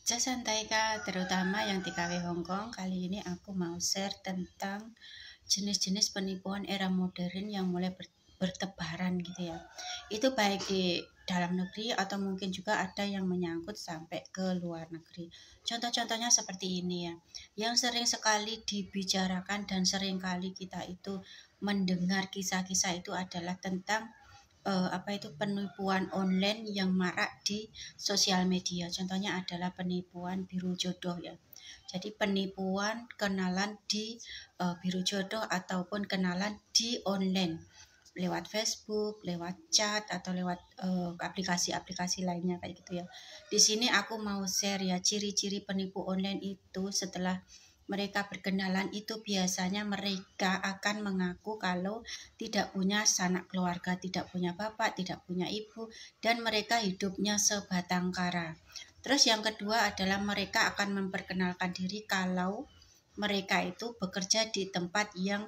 Santai Kak, terutama yang TKW Hongkong. Kali ini aku mau share tentang jenis-jenis penipuan era modern yang mulai bertebaran gitu ya. Itu baik di dalam negeri atau mungkin juga ada yang menyangkut sampai ke luar negeri. Contoh-contohnya seperti ini ya. Yang sering sekali dibicarakan dan sering kali kita itu mendengar kisah-kisah itu adalah tentang penipuan online yang marak di sosial media. Contohnya adalah penipuan biru jodoh ya. Jadi penipuan kenalan di biru jodoh ataupun kenalan di online lewat Facebook, lewat chat atau lewat aplikasi-aplikasi lainnya kayak gitu ya. Di sini aku mau share ya ciri-ciri penipu online itu. Setelah mereka berkenalan itu biasanya mereka akan mengaku kalau tidak punya sanak keluarga, tidak punya bapak, tidak punya ibu, dan mereka hidupnya sebatang kara. Terus yang kedua adalah mereka akan memperkenalkan diri kalau mereka itu bekerja di tempat yang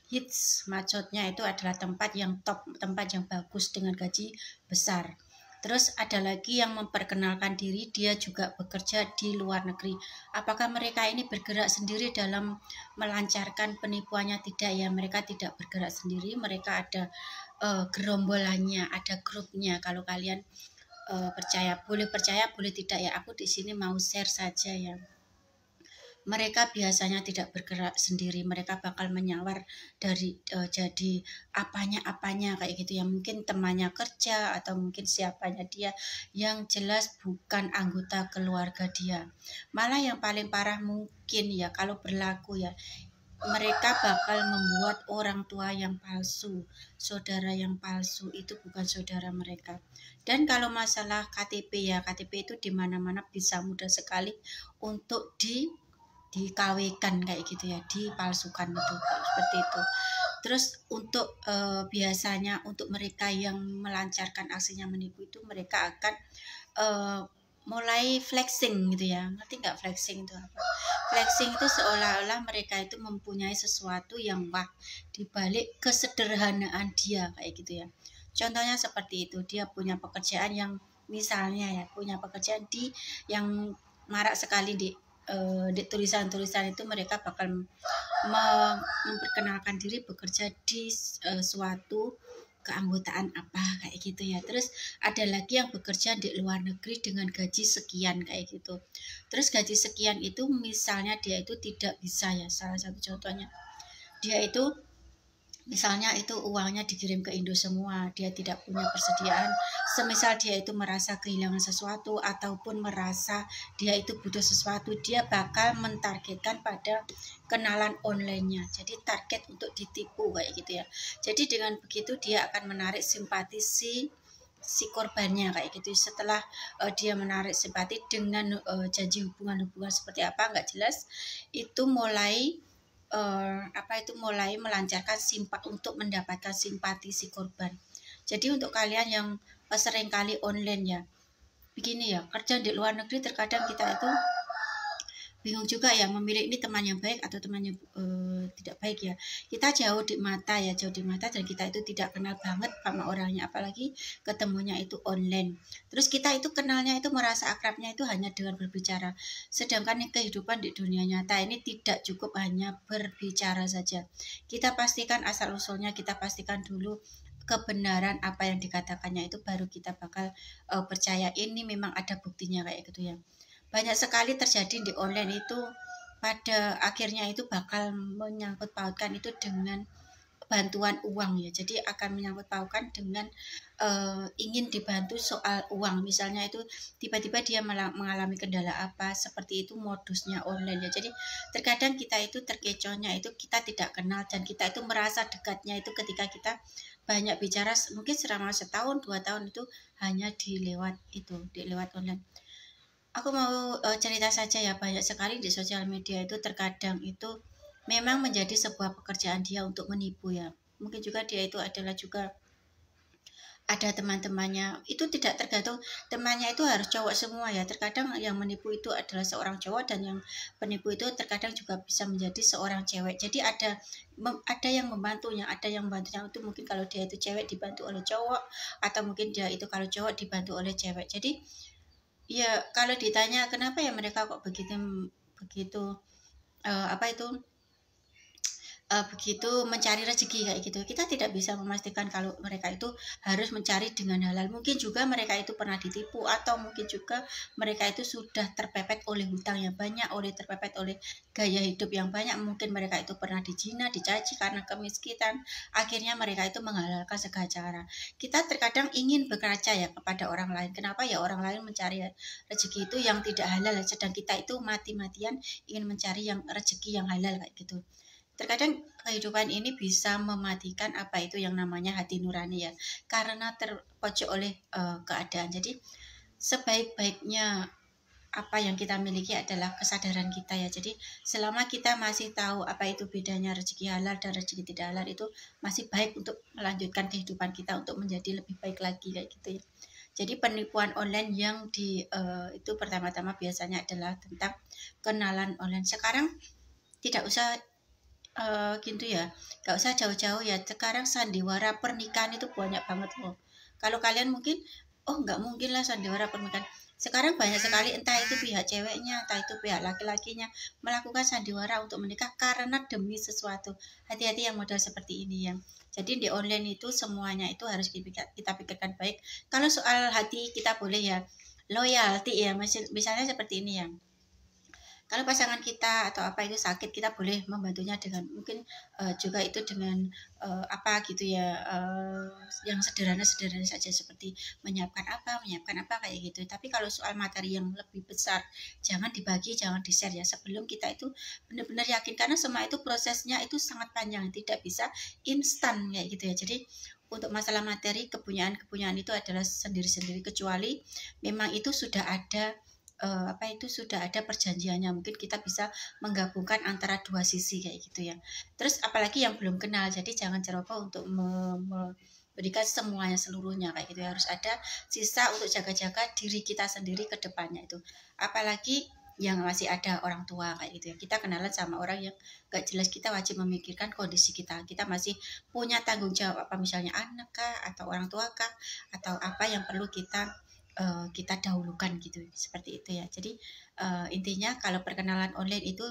hits, maksudnya itu adalah tempat yang top, tempat yang bagus dengan gaji besar. Terus ada lagi yang memperkenalkan diri dia juga bekerja di luar negeri. Apakah mereka ini bergerak sendiri dalam melancarkan penipuannya? Tidak ya, mereka tidak bergerak sendiri. Mereka ada gerombolannya, ada grupnya. Kalau kalian percaya, boleh tidak ya. Aku di sini mau share saja ya. Mereka biasanya tidak bergerak sendiri, mereka bakal menyawar dari jadi apanya kayak gitu ya, mungkin temannya kerja atau mungkin siapanya dia, yang jelas bukan anggota keluarga dia. Malah yang paling parah mungkin ya kalau berlaku ya, mereka bakal membuat orang tua yang palsu, saudara yang palsu itu bukan saudara mereka. Dan kalau masalah KTP ya, KTP itu dimana-mana bisa mudah sekali untuk dikawinkan kayak gitu ya, dipalsukan itu seperti itu. Terus untuk biasanya untuk mereka yang melancarkan aksinya menipu itu, mereka akan mulai flexing gitu ya. Ngerti nggak flexing itu apa? Flexing itu seolah-olah mereka itu mempunyai sesuatu yang wah dibalik kesederhanaan dia kayak gitu ya. Contohnya seperti itu, dia punya pekerjaan yang misalnya ya, punya pekerjaan di yang marak sekali di tulisan-tulisan itu, mereka bakal memperkenalkan diri bekerja di suatu keanggotaan apa kayak gitu ya. Terus ada lagi yang bekerja di luar negeri dengan gaji sekian kayak gitu. Terus gaji sekian itu misalnya dia itu tidak bisa ya, salah satu contohnya dia itu misalnya itu uangnya dikirim ke Indo semua, dia tidak punya persediaan. Semisal dia itu merasa kehilangan sesuatu ataupun merasa dia itu butuh sesuatu, dia bakal mentargetkan pada kenalan online-nya. Jadi target untuk ditipu kayak gitu ya. Jadi dengan begitu dia akan menarik simpati si korbannya kayak gitu. Setelah dia menarik simpati dengan janji hubungan seperti apa nggak jelas, itu mulai melancarkan untuk mendapatkan simpati si korban. Jadi untuk kalian yang sering kali online ya, begini ya, kerja di luar negeri terkadang kita itu bingung juga ya memilih ini teman yang baik atau teman yang tidak baik ya. Kita jauh di mata dan kita itu tidak kenal banget sama orangnya, apalagi ketemunya itu online. Terus kita itu kenalnya itu merasa akrabnya itu hanya dengan berbicara, sedangkan kehidupan di dunia nyata ini tidak cukup hanya berbicara saja. Kita pastikan asal usulnya, kita pastikan dulu kebenaran apa yang dikatakannya, itu baru kita bakal percaya ini memang ada buktinya kayak gitu ya. Banyak sekali terjadi di online itu, pada akhirnya itu bakal menyangkut pautkan itu dengan bantuan uang ya. Jadi akan menyangkut pautkan dengan ingin dibantu soal uang. Misalnya itu tiba-tiba dia mengalami kendala apa, seperti itu modusnya online ya. Jadi terkadang kita itu terkecohnya itu kita tidak kenal, dan kita itu merasa dekatnya itu ketika kita banyak bicara mungkin selama setahun 2 tahun itu hanya di lewat online. Aku mau cerita saja ya, banyak sekali di sosial media itu terkadang itu memang menjadi sebuah pekerjaan dia untuk menipu ya. Mungkin juga dia itu adalah juga ada teman-temannya, itu tidak tergantung temannya itu harus cowok semua ya. Terkadang yang menipu itu adalah seorang cowok, dan yang penipu itu terkadang juga bisa menjadi seorang cewek. Jadi ada yang membantunya, itu mungkin kalau dia itu cewek dibantu oleh cowok, atau mungkin dia itu kalau cowok dibantu oleh cewek. Jadi ya kalau ditanya kenapa ya mereka kok begitu begitu apa itu begitu mencari rezeki kayak gitu. Kita tidak bisa memastikan kalau mereka itu harus mencari dengan halal. Mungkin juga mereka itu pernah ditipu, atau mungkin juga mereka itu sudah terpepet oleh hutang yang banyak, terpepet oleh gaya hidup yang banyak. Mungkin mereka itu pernah dijina, dicaci karena kemiskinan. Akhirnya mereka itu menghalalkan segala cara. Kita terkadang ingin berkaca ya kepada orang lain. Kenapa ya orang lain mencari rezeki itu yang tidak halal, sedang kita itu mati-matian ingin mencari yang rezeki yang halal kayak gitu. Terkadang kehidupan ini bisa mematikan apa itu yang namanya hati nurani ya, karena terpojok oleh keadaan. Jadi sebaik-baiknya apa yang kita miliki adalah kesadaran kita ya. Jadi selama kita masih tahu apa itu bedanya rezeki halal dan rezeki tidak halal, itu masih baik untuk melanjutkan kehidupan kita untuk menjadi lebih baik lagi kayak gitu ya. Jadi penipuan online yang itu pertama-tama biasanya adalah tentang kenalan online. Sekarang tidak usah gitu ya, nggak usah jauh-jauh ya. Sekarang sandiwara pernikahan itu banyak banget loh. Kalau kalian mungkin, oh nggak mungkin lah sandiwara pernikahan. Sekarang banyak sekali, entah itu pihak ceweknya, entah itu pihak laki-lakinya melakukan sandiwara untuk menikah karena demi sesuatu. Hati-hati yang modal seperti ini ya. Jadi di online itu semuanya itu harus kita pikirkan baik. Kalau soal hati kita boleh ya loyalty ya, misalnya seperti ini ya. Kalau pasangan kita atau apa itu sakit, kita boleh membantunya dengan mungkin juga itu dengan apa gitu ya, yang sederhana-sederhana saja seperti menyiapkan apa kayak gitu. Tapi kalau soal materi yang lebih besar, jangan dibagi, jangan di-share ya, sebelum kita itu benar-benar yakin, karena semua itu prosesnya itu sangat panjang, tidak bisa instan kayak gitu ya. Jadi untuk masalah materi, kepunyaan itu adalah sendiri-sendiri, kecuali memang itu sudah ada apa itu sudah ada perjanjiannya. Mungkin kita bisa menggabungkan antara dua sisi kayak gitu ya. Terus apalagi yang belum kenal, jadi jangan ceroboh untuk memberikan semuanya seluruhnya kayak gitu ya. Harus ada sisa untuk jaga-jaga diri kita sendiri ke depannya itu. Apalagi yang masih ada orang tua kayak gitu ya. Kita kenalan sama orang yang gak jelas, kita wajib memikirkan kondisi kita. Kita masih punya tanggung jawab, apa misalnya anak kah, atau orang tua kah, atau apa yang perlu kita dahulukan gitu, seperti itu ya. Jadi intinya kalau perkenalan online itu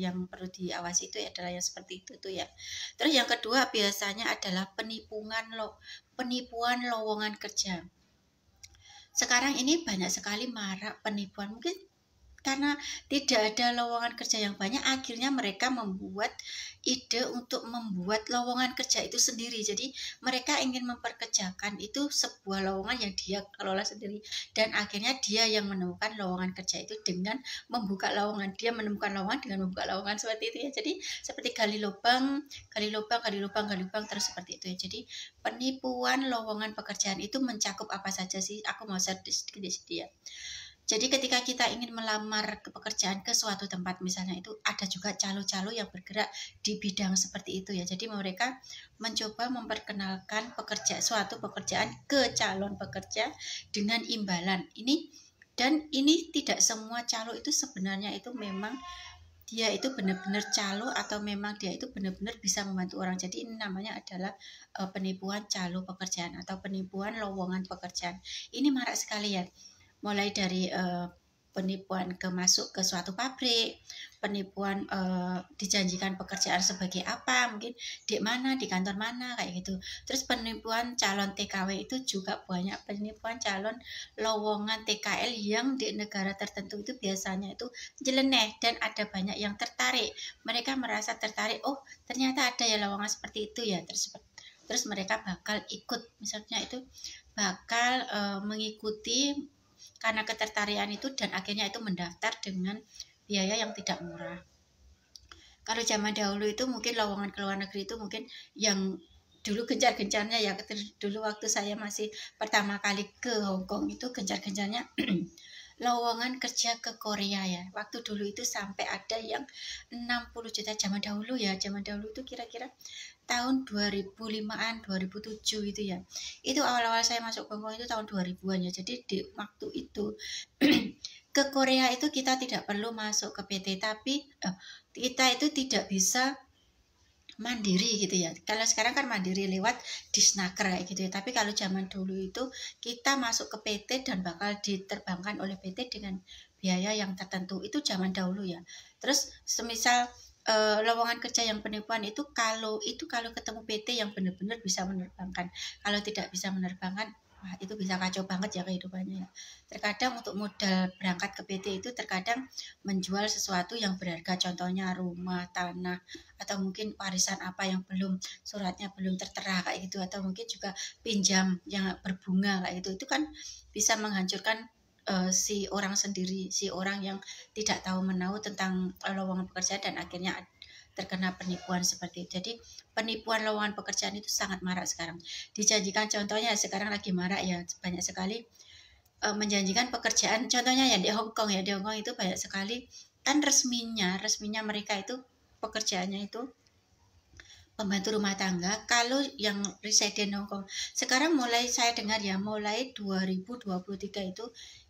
yang perlu diawasi itu adalah yang seperti itu tuh ya. Terus yang kedua biasanya adalah penipuan lowongan kerja. Sekarang ini banyak sekali marak penipuan, mungkin karena tidak ada lowongan kerja yang banyak, akhirnya mereka membuat ide untuk membuat lowongan kerja itu sendiri. Jadi mereka ingin memperkerjakan itu sebuah lowongan yang dia kelola sendiri, dan akhirnya dia yang menemukan lowongan kerja itu dengan membuka lowongan. Dia menemukan lowongan dengan membuka lowongan, seperti itu ya. Jadi seperti gali lubang terus seperti itu ya. Jadi penipuan lowongan pekerjaan itu mencakup apa saja sih? Aku mau share sedikit di sini ya. Jadi ketika kita ingin melamar ke pekerjaan ke suatu tempat misalnya, itu ada juga calo-calo yang bergerak di bidang seperti itu ya. Jadi mereka mencoba memperkenalkan suatu pekerjaan ke calon pekerja dengan imbalan. Ini tidak semua calo itu sebenarnya itu memang dia itu benar-benar calo, atau memang dia itu benar-benar bisa membantu orang. Jadi ini namanya adalah penipuan calo pekerjaan atau penipuan lowongan pekerjaan. Ini marak sekali ya. Mulai dari penipuan masuk ke suatu pabrik, penipuan dijanjikan pekerjaan sebagai apa, mungkin di mana, di kantor mana kayak gitu. Terus penipuan calon TKW itu juga banyak, penipuan calon lowongan TKL yang di negara tertentu itu biasanya itu jeleneh, dan ada banyak yang tertarik. Mereka merasa tertarik, oh ternyata ada ya lowongan seperti itu ya, terus mereka bakal ikut, misalnya itu bakal mengikuti karena ketertarikan itu, dan akhirnya itu mendaftar dengan biaya yang tidak murah. Kalau zaman dahulu itu mungkin lowongan ke luar negeri itu mungkin yang dulu gencar-gencarnya ya, dulu waktu saya masih pertama kali ke Hongkong itu gencar-gencarnya lowongan kerja ke Korea ya. Waktu dulu itu sampai ada yang 60 juta zaman dahulu ya. Zaman dahulu itu kira-kira tahun 2005-an, 2007 itu ya. Itu awal-awal saya masuk Hongkong itu tahun 2000-an ya. Jadi di waktu itu ke Korea itu kita tidak perlu masuk ke PT, tapi kita itu tidak bisa mandiri gitu ya. Kalau sekarang kan mandiri lewat disnaker kayak gitu ya. Tapi kalau zaman dulu itu kita masuk ke PT dan bakal diterbangkan oleh PT dengan biaya yang tertentu. Itu zaman dahulu ya. Terus semisal lowongan kerja yang penipuan itu kalau ketemu PT yang benar-benar bisa menerbangkan. Kalau tidak bisa menerbangkan, wah itu bisa kacau banget ya kehidupannya ya. Terkadang untuk modal berangkat ke PT itu terkadang menjual sesuatu yang berharga, contohnya rumah, tanah, atau mungkin warisan apa yang suratnya belum tertera kayak gitu, atau mungkin juga pinjam yang berbunga kayak gitu. Itu kan bisa menghancurkan si orang sendiri, si orang yang tidak tahu menahu tentang lowongan pekerjaan dan akhirnya terkena penipuan seperti itu. Jadi penipuan lowongan pekerjaan itu sangat marak sekarang. Dijanjikan, contohnya sekarang lagi marak ya, banyak sekali menjanjikan pekerjaan, contohnya ya di Hong Kong ya. Di Hong Kong itu banyak sekali kan resminya mereka itu pekerjaannya itu pembantu rumah tangga. Kalau yang residen Hong Kong sekarang mulai saya dengar ya, mulai 2023 itu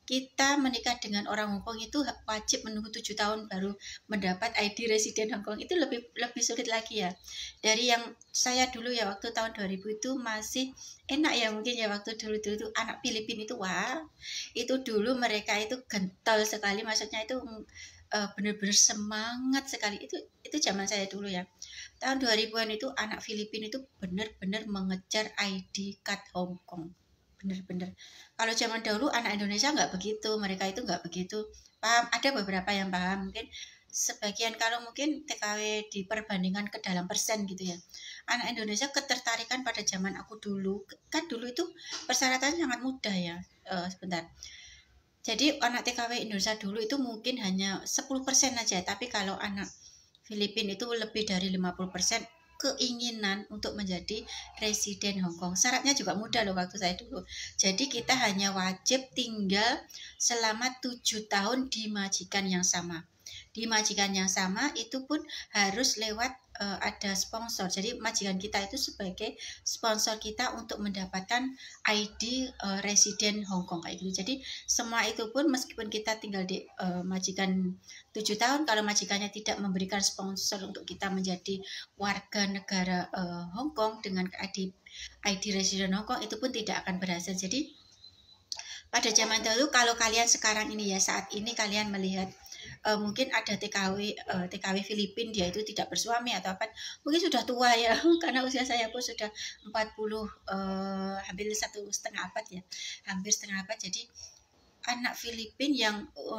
kita menikah dengan orang Hong Kong itu wajib menunggu 7 tahun baru mendapat ID residen Hong Kong. Itu lebih sulit lagi ya. Dari yang saya dulu ya, waktu tahun 2000 itu masih enak ya, mungkin ya waktu dulu itu anak Filipina itu wah, itu dulu mereka itu gentle sekali, maksudnya itu benar-benar semangat sekali. Itu zaman saya dulu ya. Tahun 2000-an itu anak Filipina itu benar-benar mengejar ID card Hong Kong. Benar-benar. Kalau zaman dahulu anak Indonesia nggak begitu, mereka itu nggak begitu paham. Ada beberapa yang paham, mungkin sebagian, kalau mungkin TKW diperbandingkan ke dalam persen gitu ya. Anak Indonesia ketertarikan pada zaman aku dulu, kan dulu itu persyaratan sangat mudah ya. Sebentar. Jadi anak TKW Indonesia dulu itu mungkin hanya 10% aja, tapi kalau anak Filipina itu lebih dari 50% keinginan untuk menjadi residen Hong Kong. Syaratnya juga mudah loh waktu saya dulu. Jadi kita hanya wajib tinggal selama 7 tahun di majikan yang sama. Di majikan yang sama itu pun harus lewat ada sponsor. Jadi majikan kita itu sebagai sponsor kita untuk mendapatkan ID residen Hong Kong kayak gitu. Jadi semua itu pun meskipun kita tinggal di majikan 7 tahun, kalau majikannya tidak memberikan sponsor untuk kita menjadi warga negara Hong Kong dengan ID residen Hong Kong, itu pun tidak akan berhasil. Jadi pada zaman dahulu, kalau kalian sekarang ini ya, saat ini kalian melihat mungkin ada TKW Filipina, dia itu tidak bersuami atau apa, mungkin sudah tua ya karena usia saya pun sudah 40, hampir 1,5 abad ya, hampir setengah abad. Jadi anak Filipina yang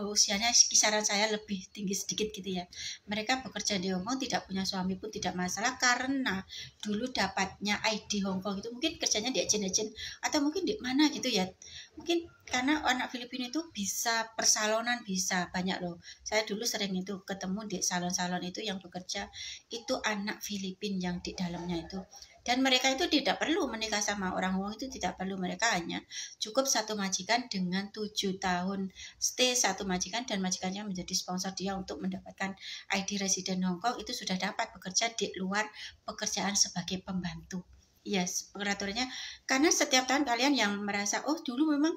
usianya kisaran saya lebih tinggi sedikit gitu ya, mereka bekerja di Hong Kong, tidak punya suami pun tidak masalah, karena dulu dapatnya ID Hong Kong itu mungkin kerjanya di agen-agen atau mungkin di mana gitu ya. Mungkin karena anak Filipina itu bisa persalonan, bisa banyak loh. Saya dulu sering itu ketemu di salon-salon itu yang bekerja itu anak Filipina yang di dalamnya itu. Dan mereka itu tidak perlu menikah sama orang Hong Kong, itu tidak perlu, mereka hanya cukup satu majikan dengan 7 tahun stay satu majikan, dan majikannya menjadi sponsor dia untuk mendapatkan ID residen Hong Kong. Itu sudah dapat bekerja di luar pekerjaan sebagai pembantu. Yes, peraturannya. Karena setiap tahun kalian yang merasa oh dulu memang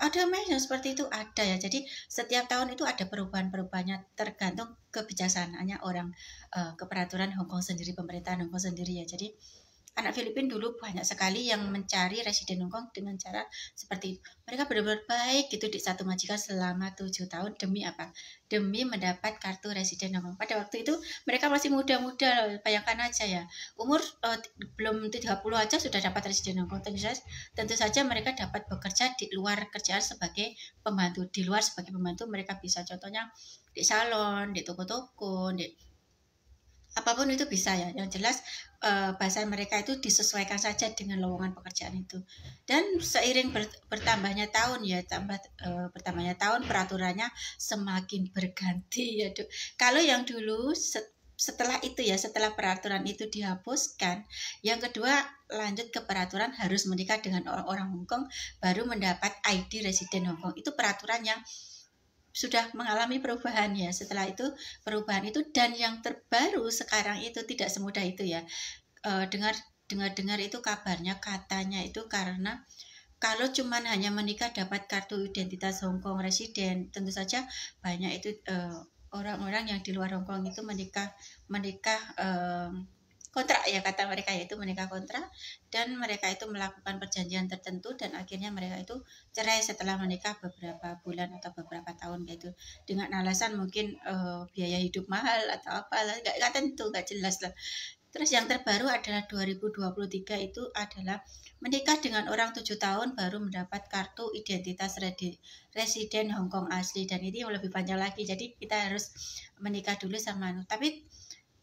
ada yang seperti itu, ada ya. Jadi setiap tahun itu ada perubahan-perubahannya tergantung kebijaksanaannya orang ke peraturan Hong Kong sendiri, pemerintahan Hong Kong sendiri ya. Jadi anak Filipina dulu banyak sekali yang mencari residen Hong Kong dengan cara seperti itu. Mereka benar-benar baik gitu di satu majikan selama 7 tahun. Demi apa? Demi mendapat kartu residen Hong Kong. Pada waktu itu mereka masih muda-muda, bayangkan aja ya. Umur belum 30 aja sudah dapat residen Hong Kong. Tentu saja mereka dapat bekerja di luar kerjaan sebagai pembantu. Di luar sebagai pembantu mereka bisa, contohnya di salon, di toko-toko, di apapun itu bisa ya. Yang jelas bahasa mereka itu disesuaikan saja dengan lowongan pekerjaan itu. Dan seiring bertambahnya tahun ya, bertambahnya tahun, peraturannya semakin berganti ya. Kalau yang dulu setelah itu ya, setelah peraturan itu dihapuskan, yang kedua lanjut ke peraturan harus menikah dengan orang Hong Kong baru mendapat ID residen Hong Kong. Itu peraturan yang sudah mengalami perubahan ya. Setelah itu perubahan itu, dan yang terbaru sekarang itu tidak semudah itu ya. Dengar itu kabarnya, katanya itu karena kalau cuman hanya menikah dapat kartu identitas Hong Kong residen, tentu saja banyak itu orang-orang yang di luar Hong Kong itu menikah kontrak ya kata mereka, yaitu menikah kontrak, dan mereka itu melakukan perjanjian tertentu dan akhirnya mereka itu cerai setelah menikah beberapa bulan atau beberapa tahun gitu, dengan alasan mungkin biaya hidup mahal atau apalah, nggak tentu, nggak jelas lah. Terus yang terbaru adalah 2023 itu adalah menikah dengan orang 7 tahun baru mendapat kartu identitas residen Hong Kong asli, dan ini yang lebih panjang lagi. Jadi kita harus menikah dulu sama tapi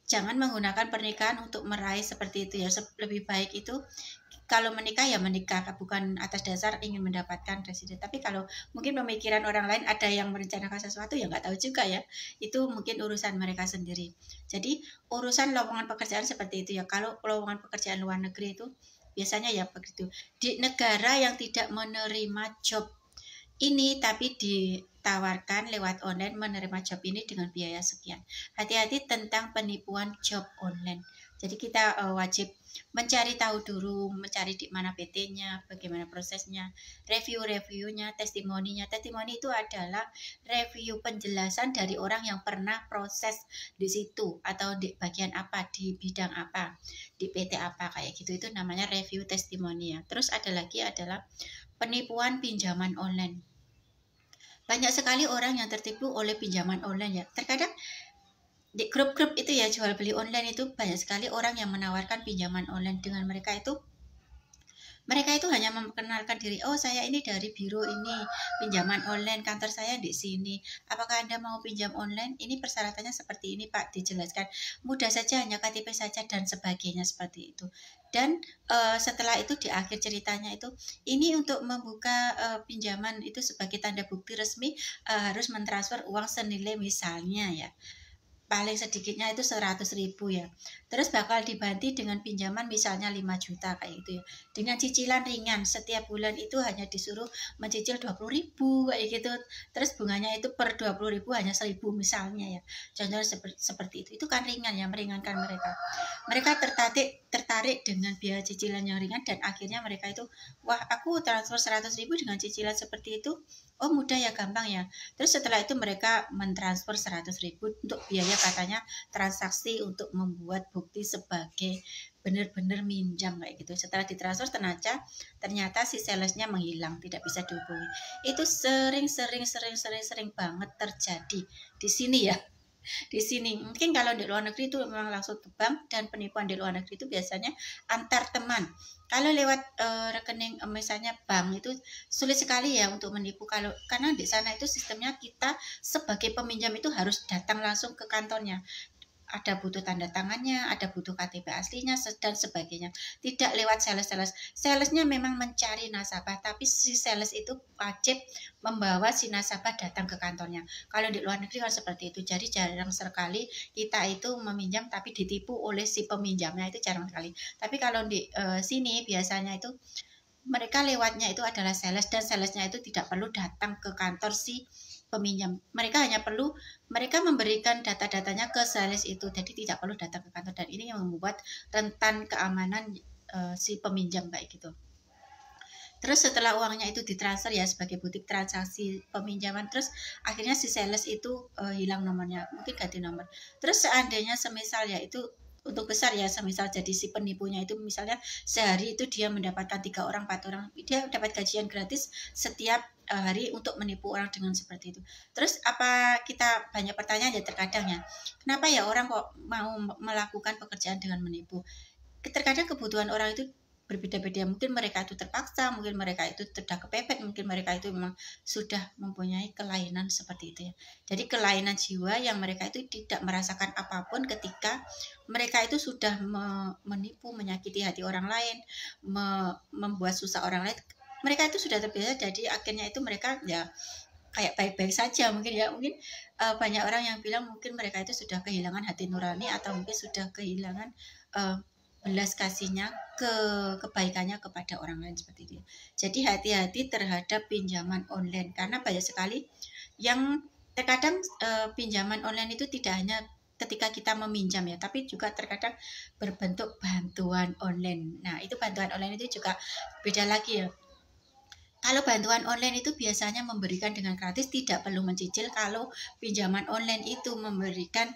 jangan menggunakan pernikahan untuk meraih seperti itu ya. Lebih baik itu kalau menikah ya menikah, bukan atas dasar ingin mendapatkan residen. Tapi kalau mungkin pemikiran orang lain ada yang merencanakan sesuatu, ya nggak tahu juga ya. Itu mungkin urusan mereka sendiri. Jadi urusan lowongan pekerjaan seperti itu ya. Kalau lowongan pekerjaan luar negeri itu biasanya ya begitu. Di negara yang tidak menerima job ini tapi ditawarkan lewat online, menerima job ini dengan biaya sekian. Hati-hati tentang penipuan job online. Jadi kita wajib mencari tahu dulu, mencari di mana PT-nya, bagaimana prosesnya, review-reviewnya, testimoninya. Testimoni itu adalah review penjelasan dari orang yang pernah proses di situ atau di bagian apa, di bidang apa, di PT apa kayak gitu. Itu namanya review testimoni ya. Terus ada lagi adalah penipuan pinjaman online. Banyak sekali orang yang tertipu oleh pinjaman online ya. Terkadang di grup-grup itu ya, jual beli online itu banyak sekali orang yang menawarkan pinjaman online. Dengan mereka itu hanya memperkenalkan diri, oh saya ini dari biro ini, pinjaman online, kantor saya di sini, apakah Anda mau pinjam online, ini persyaratannya seperti ini Pak, dijelaskan mudah saja, hanya KTP saja dan sebagainya seperti itu. Dan setelah itu di akhir ceritanya itu, ini untuk membuka pinjaman itu sebagai tanda bukti resmi harus mentransfer uang senilai misalnya ya, paling sedikitnya itu 100.000 ya. Terus bakal dibantu dengan pinjaman misalnya 5 juta kayak gitu ya. Dengan cicilan ringan, setiap bulan itu hanya disuruh mencicil 20.000 kayak gitu. Terus bunganya itu per 20.000 hanya 1.000 misalnya ya. Contohnya seperti itu. Itu kan ringan ya, meringankan mereka. Mereka tertarik dengan biaya cicilan yang ringan, dan akhirnya mereka itu, wah aku transfer 100.000 dengan cicilan seperti itu. Oh mudah ya, gampang ya. Terus setelah itu mereka mentransfer 100.000 untuk biaya katanya transaksi untuk membuat bukti sebagai benar-benar minjam kayak gitu. Setelah ditransfer ternyata si salesnya menghilang, tidak bisa dihubungi. Itu sering banget terjadi di sini ya. Di sini mungkin kalau di luar negeri itu memang langsung ke bank, dan penipuan di luar negeri itu biasanya antar teman. Kalau lewat rekening misalnya bank itu sulit sekali ya untuk menipu, karena di sana itu sistemnya kita sebagai peminjam itu harus datang langsung ke kantornya. Ada butuh tanda tangannya, ada butuh KTP aslinya dan sebagainya. Tidak lewat sales. Salesnya memang mencari nasabah, tapi si sales itu wajib membawa si nasabah datang ke kantornya. Kalau di luar negeri kan seperti itu. Jadi jarang sekali kita itu meminjam tapi ditipu oleh si peminjamnya, itu jarang sekali. Tapi kalau di sini biasanya itu mereka lewatnya itu adalah sales, dan salesnya itu tidak perlu datang ke kantor si peminjam. Mereka memberikan data-datanya ke sales itu, jadi tidak perlu datang ke kantor, dan ini yang membuat rentan keamanan si peminjam kayak gitu. Terus setelah uangnya itu ditransfer ya sebagai bukti transaksi peminjaman, terus akhirnya si sales itu hilang nomornya, mungkin ganti nomor. Terus seandainya semisal ya itu untuk besar ya, semisal jadi si penipunya itu misalnya sehari itu dia mendapatkan 3 orang 4 orang, dia dapat gajian gratis setiap hari untuk menipu orang dengan seperti itu. Terus apa kita banyak pertanyaan ya terkadang ya, kenapa ya orang kok mau melakukan pekerjaan dengan menipu? Terkadang kebutuhan orang itu berbeda-beda, mungkin mereka itu terpaksa, mungkin mereka itu sudah kepepet, mungkin mereka itu memang sudah mempunyai kelainan seperti itu ya. Jadi kelainan jiwa yang mereka itu tidak merasakan apapun ketika mereka itu sudah menipu, menyakiti hati orang lain, membuat susah orang lain. Mereka itu sudah terbiasa, jadi akhirnya itu mereka ya kayak baik-baik saja mungkin ya. Mungkin banyak orang yang bilang mungkin mereka itu sudah kehilangan hati nurani, atau mungkin sudah kehilangan belas kasihnya, kebaikannya kepada orang lain seperti itu. Jadi hati-hati terhadap pinjaman online, karena banyak sekali yang terkadang pinjaman online itu tidak hanya ketika kita meminjam ya, tapi juga terkadang berbentuk bantuan online. Nah, itu bantuan online itu juga beda lagi ya. Kalau bantuan online itu biasanya memberikan dengan gratis, tidak perlu mencicil. Kalau pinjaman online itu memberikan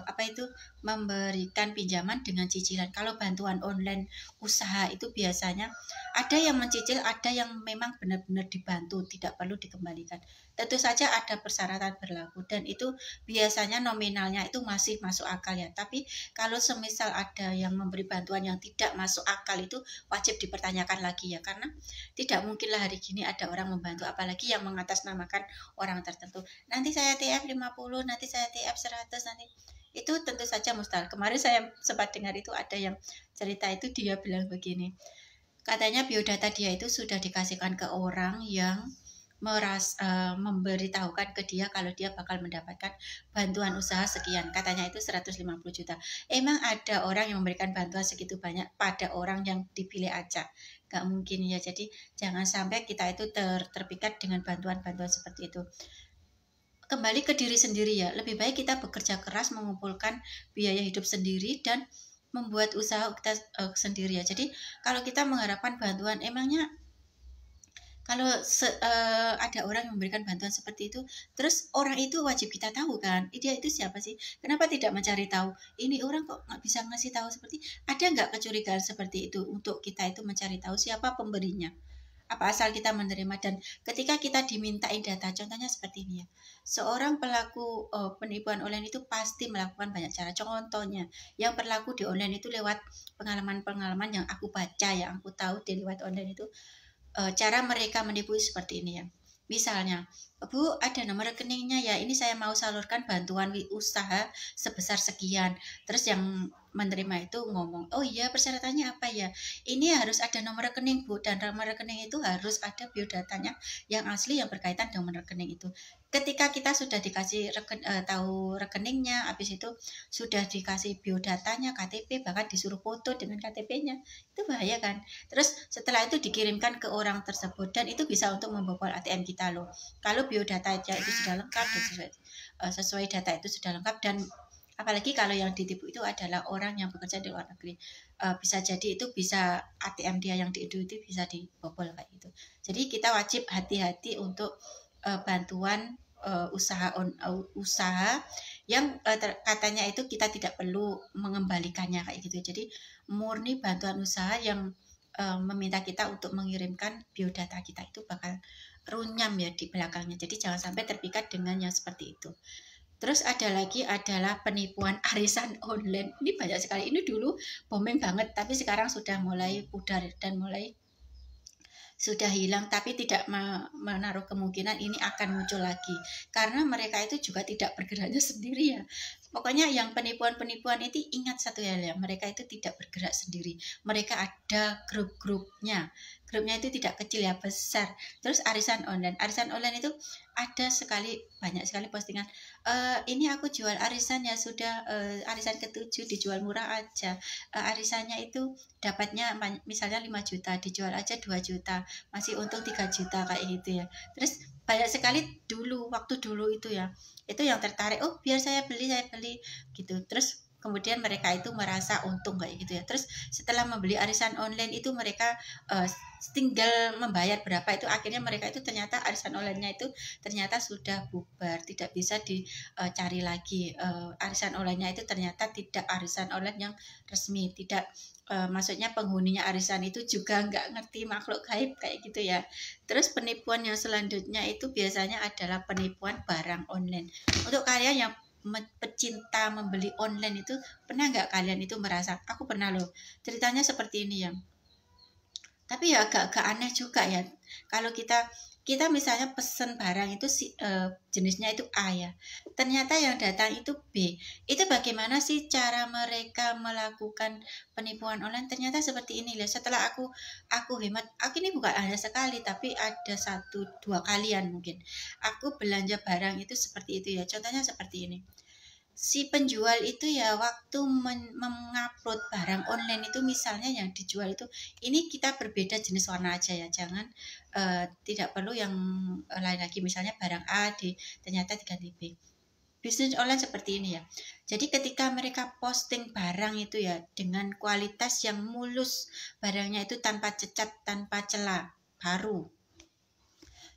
apa itu, memberikan pinjaman dengan cicilan. Kalau bantuan online usaha itu biasanya ada yang mencicil, ada yang memang benar-benar dibantu, tidak perlu dikembalikan. Tentu saja ada persyaratan berlaku dan itu biasanya nominalnya itu masih masuk akal ya. Tapi kalau semisal ada yang memberi bantuan yang tidak masuk akal itu wajib dipertanyakan lagi ya, karena tidak mungkinlah hari gini ada orang membantu, apalagi yang mengatasnamakan orang tertentu. Nanti saya TF 50, nanti saya TF 100, nanti itu tentu saja mustahil. Kemarin saya sempat dengar itu ada yang cerita itu, dia bilang begini, katanya biodata dia itu sudah dikasihkan ke orang yang memberitahukan ke dia kalau dia bakal mendapatkan bantuan usaha sekian, katanya itu 150 juta. Emang ada orang yang memberikan bantuan segitu banyak pada orang yang dipilih aja? Gak mungkin ya. Jadi jangan sampai kita itu terpikat dengan bantuan-bantuan seperti itu. Kembali ke diri sendiri ya, lebih baik kita bekerja keras mengumpulkan biaya hidup sendiri dan membuat usaha kita sendiri ya. Jadi kalau kita mengharapkan bantuan, emangnya kalau ada orang yang memberikan bantuan seperti itu, terus orang itu wajib kita tahu kan, dia itu siapa sih? Kenapa tidak mencari tahu? Ini orang kok nggak bisa ngasih tahu seperti, ada nggak kecurigaan seperti itu untuk kita itu mencari tahu siapa pemberinya? Apa asal kita menerima? Dan ketika kita dimintain data, contohnya seperti ini ya, seorang pelaku penipuan online itu pasti melakukan banyak cara. Contohnya yang berlaku di online itu lewat pengalaman-pengalaman yang aku baca, yang aku tahu di lewat online itu, cara mereka menipu seperti ini ya. Misalnya, Bu, ada nomor rekeningnya ya, ini saya mau salurkan bantuan usaha sebesar sekian. Terus yang menerima itu ngomong, oh iya persyaratannya apa ya? Ini harus ada nomor rekening Bu, dan nomor rekening itu harus ada biodatanya yang asli yang berkaitan dengan nomor rekening itu. Ketika kita sudah dikasih tahu rekeningnya, habis itu sudah dikasih biodatanya, KTP, bahkan disuruh foto dengan KTP-nya, itu bahaya kan? Terus setelah itu dikirimkan ke orang tersebut, dan itu bisa untuk membobol ATM kita loh. Kalau biodata itu sudah lengkap dan sesuai data itu sudah lengkap, dan apalagi kalau yang ditipu itu adalah orang yang bekerja di luar negeri, bisa jadi itu bisa ATM dia yang itu bisa dibobol kayak gitu. Jadi kita wajib hati-hati untuk bantuan usaha yang katanya itu kita tidak perlu mengembalikannya kayak gitu. Jadi murni bantuan usaha yang meminta kita untuk mengirimkan biodata kita itu bakal runyam ya di belakangnya. Jadi jangan sampai terpikat dengan yang seperti itu. Terus ada lagi adalah penipuan arisan online. Ini banyak sekali. Ini dulu booming banget, tapi sekarang sudah mulai pudar dan mulai sudah hilang, tapi tidak menaruh kemungkinan ini akan muncul lagi, karena mereka itu juga tidak bergeraknya sendiri ya. Pokoknya yang penipuan-penipuan itu ingat satu hal ya, mereka itu tidak bergerak sendiri, mereka ada grupnya itu tidak kecil ya, besar. Terus arisan online itu ada sekali, banyak sekali postingan, ini aku jual arisan ya, sudah arisan ke-7 dijual murah aja, arisannya itu dapatnya misalnya 5 juta, dijual aja 2 juta, masih untung 3 juta kayak gitu ya. Terus banyak sekali dulu, waktu dulu itu ya, itu yang tertarik, oh biar saya beli gitu. Terus kemudian mereka itu merasa untung kayak gitu ya. Terus setelah membeli arisan online itu mereka tinggal membayar berapa, itu akhirnya mereka itu ternyata arisan online-nya itu ternyata sudah bubar, tidak bisa dicari lagi. Arisan online-nya itu ternyata tidak arisan online yang resmi, tidak maksudnya penghuninya arisan itu juga nggak ngerti makhluk gaib kayak gitu ya. Terus penipuan yang selanjutnya itu biasanya adalah penipuan barang online. Untuk kalian yang pecinta membeli online itu, pernah nggak kalian itu merasa, aku pernah loh, ceritanya seperti ini ya, tapi ya agak aneh juga ya, kalau kita misalnya pesen barang itu jenisnya itu A ya, ternyata yang datang itu B. Itu bagaimana sih cara mereka melakukan penipuan online? Ternyata seperti ini lah. Setelah aku hemat, aku ini bukan hanya sekali, tapi ada 1-2 kalian mungkin aku belanja barang itu seperti itu ya. Contohnya seperti ini, si penjual itu ya waktu mengupload barang online itu, misalnya yang dijual itu, ini kita berbeda jenis warna aja ya, jangan tidak perlu yang lain lagi, misalnya barang A ternyata diganti B. Bisnis online seperti ini ya. Jadi ketika mereka posting barang itu ya dengan kualitas yang mulus, barangnya itu tanpa cacat, tanpa celah, baru.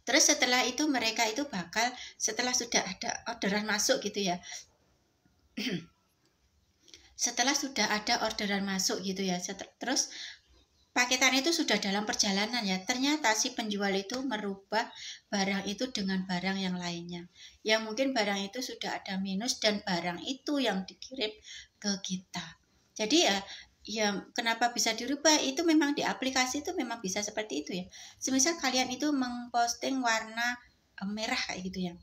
Terus setelah itu mereka itu bakal, setelah sudah ada orderan masuk gitu ya, setelah sudah ada orderan masuk gitu ya, terus paketan itu sudah dalam perjalanan ya, ternyata si penjual itu merubah barang itu dengan barang yang lainnya, yang mungkin barang itu sudah ada minus dan barang itu yang dikirim ke kita. Jadi ya kenapa bisa dirubah, itu memang di aplikasi itu memang bisa seperti itu ya. Semisal kalian itu memposting warna merah kayak gitu ya,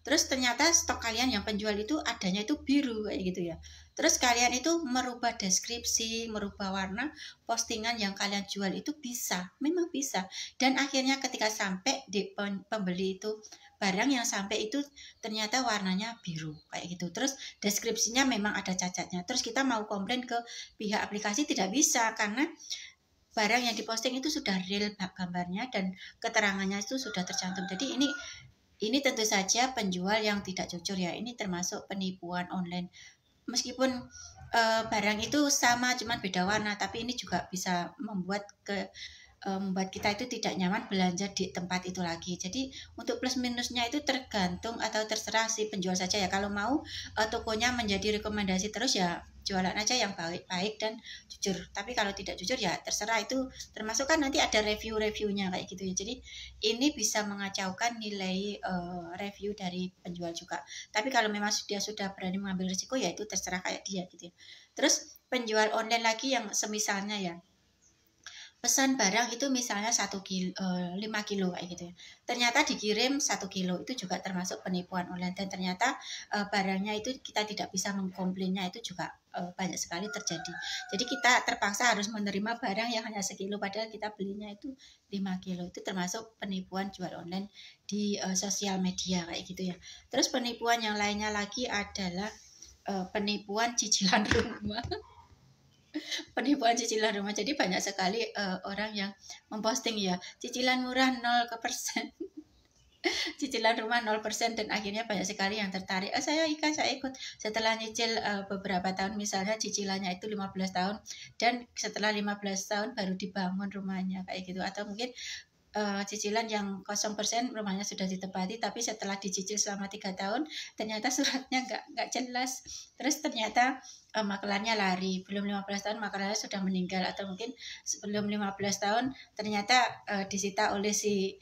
terus ternyata stok kalian yang penjual itu adanya itu biru kayak gitu ya, terus kalian itu merubah deskripsi, merubah warna postingan yang kalian jual itu bisa, memang bisa. Dan akhirnya ketika sampai di pembeli itu, barang yang sampai itu ternyata warnanya biru kayak gitu, terus deskripsinya memang ada cacatnya, terus kita mau komplain ke pihak aplikasi tidak bisa, karena barang yang diposting itu sudah real gambarnya dan keterangannya itu sudah tercantum. Jadi ini tentu saja penjual yang tidak jujur ya, ini termasuk penipuan online. Meskipun barang itu sama cuman beda warna, tapi ini juga bisa membuat kita itu tidak nyaman belanja di tempat itu lagi. Jadi untuk plus minusnya itu tergantung atau terserah si penjual saja ya. Kalau mau tokonya menjadi rekomendasi terus ya jualan aja yang baik-baik dan jujur. Tapi kalau tidak jujur ya terserah, itu termasuk kan nanti ada review-reviewnya kayak gitu ya. Jadi ini bisa mengacaukan nilai review dari penjual juga. Tapi kalau memang dia sudah berani mengambil risiko ya itu terserah kayak dia gitu ya. Terus penjual online lagi yang semisalnya ya, pesan barang itu misalnya 1 kilo, 5 kilo kayak gitu ya, ternyata dikirim 1 kilo, itu juga termasuk penipuan online. Dan ternyata barangnya itu kita tidak bisa mengkomplainnya, itu juga banyak sekali terjadi. Jadi kita terpaksa harus menerima barang yang hanya sekilo padahal kita belinya itu 5 kilo. Itu termasuk penipuan jual online di sosial media kayak gitu ya. Terus penipuan yang lainnya lagi adalah penipuan cicilan rumah. Penipuan cicilan rumah. Jadi banyak sekali orang yang memposting ya, cicilan murah 0%. Cicilan rumah 0%, dan akhirnya banyak sekali yang tertarik. Saya ikut. Setelah nyicil beberapa tahun, misalnya cicilannya itu 15 tahun, dan setelah 15 tahun baru dibangun rumahnya kayak gitu. Atau mungkin cicilan yang 0% rumahnya sudah ditempati, tapi setelah dicicil selama 3 tahun ternyata suratnya nggak jelas, terus ternyata makelarnya lari, belum 15 tahun makelarnya sudah meninggal, atau mungkin sebelum 15 tahun ternyata disita oleh si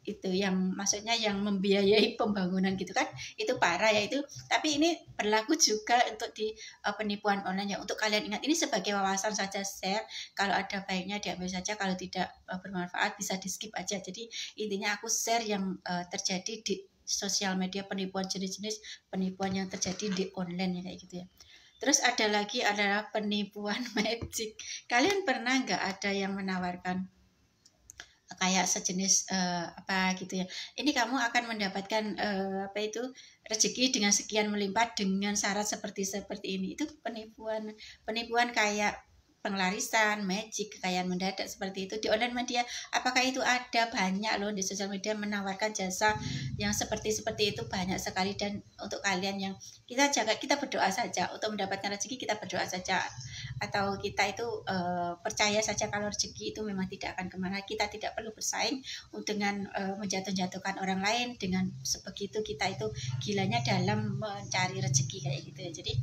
itu, yang maksudnya yang membiayai pembangunan gitu kan, itu parah ya itu. Tapi ini berlaku juga untuk di penipuan online ya. Untuk kalian ingat, ini sebagai wawasan saja, share, kalau ada baiknya diambil saja, kalau tidak bermanfaat bisa di skip aja. Jadi intinya aku share yang terjadi di sosial media, penipuan, jenis-jenis penipuan yang terjadi di online ya kayak gitu ya. Terus ada lagi adalah penipuan magic. Kalian pernah nggak ada yang menawarkan kayak sejenis apa gitu ya, ini kamu akan mendapatkan apa itu, rezeki dengan sekian melimpah dengan syarat seperti ini. Itu penipuan kayak pengelarisan, magic, kekayaan mendadak seperti itu di online media. Apakah itu ada? Banyak loh di sosial media menawarkan jasa yang seperti itu, banyak sekali. Dan untuk kalian yang kita berdoa saja untuk mendapatkan rezeki, kita berdoa saja, atau kita itu percaya saja kalau rezeki itu memang tidak akan kemana. Kita tidak perlu bersaing dengan menjatuh-jatuhkan orang lain. Dengan sebegitu kita itu gilanya dalam mencari rezeki kayak gitu ya. Jadi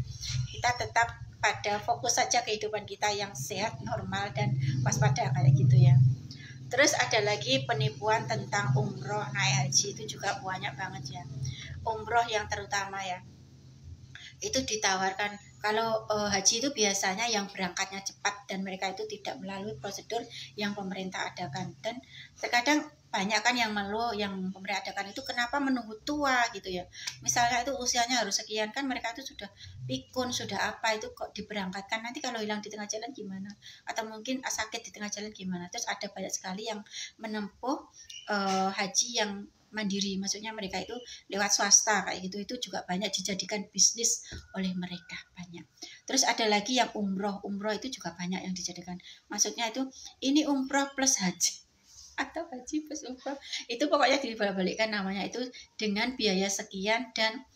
kita tetap pada fokus saja kehidupan kita yang sehat, normal, dan waspada kayak gitu ya. Terus ada lagi penipuan tentang umroh naik haji, itu juga banyak banget ya. Umroh yang terutama ya, itu ditawarkan kalau haji itu biasanya yang berangkatnya cepat dan mereka itu tidak melalui prosedur yang pemerintah adakan. Dan terkadang banyak kan yang mengeluh, yang pemerintah adakan itu kenapa menunggu tua gitu ya, misalnya itu usianya harus sekian, kan mereka itu sudah pikun, sudah apa, itu kok diberangkatkan, nanti kalau hilang di tengah jalan gimana, atau mungkin sakit di tengah jalan gimana. Terus ada banyak sekali yang menempuh haji yang mandiri, maksudnya mereka itu lewat swasta kayak gitu. Itu juga banyak dijadikan bisnis oleh mereka, banyak. Terus ada lagi yang umroh itu juga banyak yang dijadikan, maksudnya itu ini umroh plus haji atau haji plus umroh, itu pokoknya dibalik-balikkan namanya itu dengan biaya sekian, dan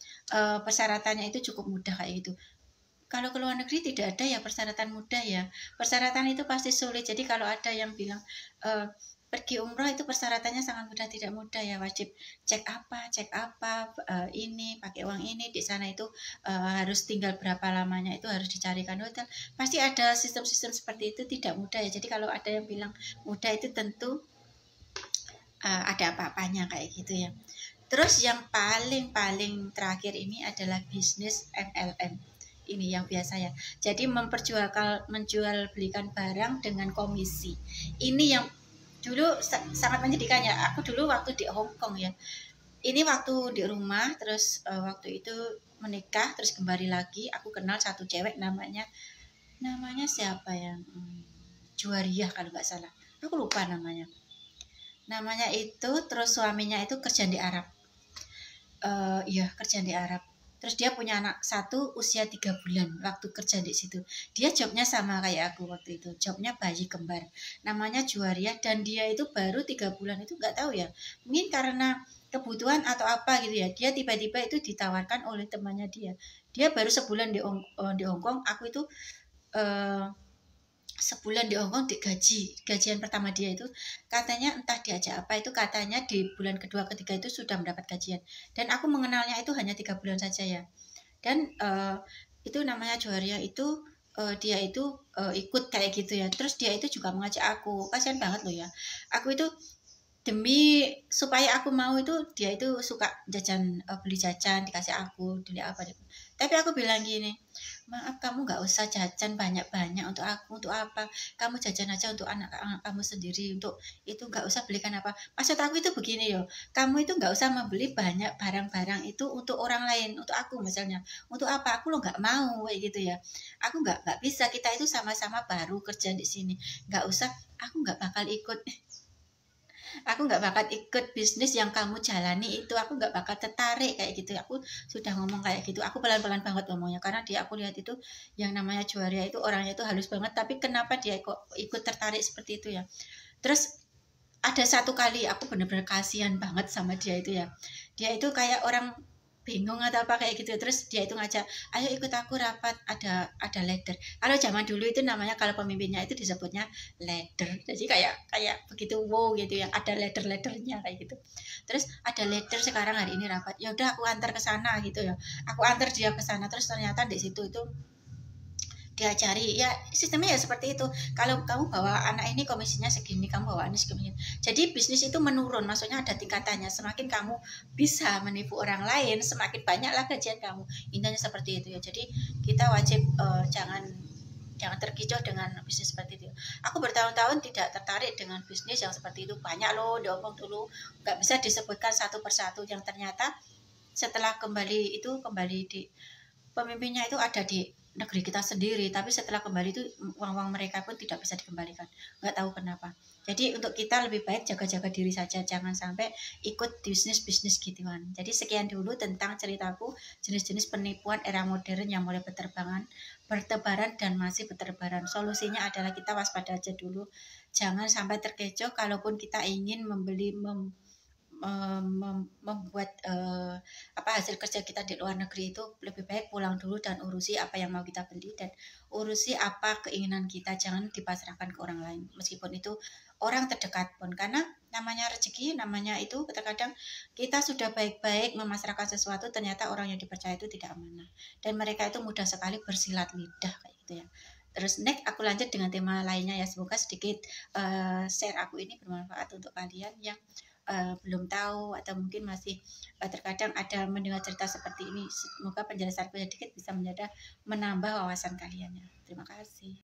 persyaratannya itu cukup mudah kayak gitu. Kalau ke luar negeri tidak ada ya persyaratan mudah ya, persyaratan itu pasti sulit. Jadi kalau ada yang bilang pergi umroh itu persyaratannya sangat mudah, tidak mudah ya, wajib cek apa, ini pakai uang ini, di sana itu harus tinggal berapa lamanya, itu harus dicarikan hotel, pasti ada sistem-sistem seperti itu, tidak mudah ya. Jadi kalau ada yang bilang mudah itu tentu ada apa-apanya kayak gitu ya. Terus yang paling terakhir ini adalah bisnis MLM. Ini yang biasa ya. Jadi menjual belikan barang dengan komisi. Ini yang dulu sangat menyedihkan ya. Aku dulu waktu di Hong Kong ya. Ini waktu di rumah, terus waktu itu menikah, terus kembali lagi. Aku kenal satu cewek namanya siapa ya? Juwariah kalau nggak salah. Aku lupa namanya. Namanya itu, terus suaminya itu kerja di Arab. Iya, kerja di Arab. Terus dia punya anak satu usia 3 bulan waktu kerja di situ. Dia jobnya sama kayak aku waktu itu. Jobnya bayi kembar. Namanya Juwaria, dan dia itu baru 3 bulan, itu nggak tahu ya. Mungkin karena kebutuhan atau apa gitu ya. Dia tiba-tiba itu ditawarkan oleh temannya dia. Dia baru sebulan di Hong Kong. Aku itu sebulan di Hong Kong gajian pertama dia itu katanya entah diajak apa, itu katanya di bulan kedua ketiga itu sudah mendapat gajian, dan aku mengenalnya itu hanya 3 bulan saja ya. Dan itu namanya Juaria itu dia itu ikut kayak gitu ya. Terus dia itu juga mengajak aku, kasihan banget loh ya. Aku itu demi supaya aku mau itu, dia itu suka jajan, beli jajan dikasih aku, beli apa gitu. Tapi aku bilang gini, maaf kamu nggak usah jajan banyak-banyak untuk aku, untuk apa, kamu jajan aja untuk anak-anak kamu sendiri, untuk itu nggak usah belikan apa. Maksud aku itu begini yo, kamu itu nggak usah membeli banyak barang-barang itu untuk orang lain, untuk aku misalnya, untuk apa, aku lo nggak mau kayak gitu ya. Aku nggak bisa, kita itu sama-sama baru kerja di sini, nggak usah, aku nggak bakal ikut. Aku nggak bakal ikut bisnis yang kamu jalani itu, aku nggak bakal tertarik kayak gitu. Aku sudah ngomong kayak gitu, aku pelan-pelan banget ngomongnya, karena dia, aku lihat itu yang namanya Juaria itu orangnya itu halus banget, tapi kenapa dia kok ikut tertarik seperti itu ya. Terus ada satu kali aku bener-bener kasihan banget sama dia itu ya. Dia itu kayak orang bingung atau apa kayak gitu, terus dia itu ngajak, ayo ikut aku rapat, ada leader. Kalau zaman dulu itu namanya, kalau pemimpinnya itu disebutnya leader, jadi kayak kayak begitu, wow gitu ya, ada leadernya kayak gitu. Terus ada leader sekarang hari ini rapat, ya udah aku antar ke sana gitu ya. Aku antar dia ke sana, terus ternyata di situ itu dia cari ya, sistemnya ya seperti itu. Kalau kamu bawa anak ini komisinya segini, kamu bawa ini segini, jadi bisnis itu menurun, maksudnya ada tingkatannya. Semakin kamu bisa menipu orang lain, semakin banyaklah gajian kamu, intinya seperti itu ya. Jadi kita wajib jangan terkecoh dengan bisnis seperti itu. Aku bertahun-tahun tidak tertarik dengan bisnis yang seperti itu, banyak loh diomong dulu, nggak bisa disebutkan satu persatu, yang ternyata setelah kembali di pemimpinnya itu ada di negeri kita sendiri, tapi setelah kembali itu uang-uang mereka pun tidak bisa dikembalikan, nggak tahu kenapa. Jadi untuk kita lebih baik jaga-jaga diri saja, jangan sampai ikut bisnis-bisnis gituan. Jadi sekian dulu tentang ceritaku, jenis-jenis penipuan era modern yang mulai bertebaran dan masih bertebaran. Solusinya adalah kita waspada aja dulu, jangan sampai terkecoh. Kalaupun kita ingin membuat apa hasil kerja kita di luar negeri, itu lebih baik pulang dulu dan urusi apa yang mau kita beli, dan urusi apa keinginan kita, jangan dipasrahkan ke orang lain meskipun itu orang terdekat pun, karena namanya rezeki, namanya itu kadang-kadang kita sudah baik-baik memasrahkan sesuatu, ternyata orang yang dipercaya itu tidak amanah, dan mereka itu mudah sekali bersilat lidah kayak gitu ya. Terus next aku lanjut dengan tema lainnya ya. Semoga sedikit share aku ini bermanfaat untuk kalian yang belum tahu, atau mungkin masih terkadang ada mendengar cerita seperti ini. Semoga penjelasanku sedikit bisa menambah wawasan kalian ya. Terima kasih.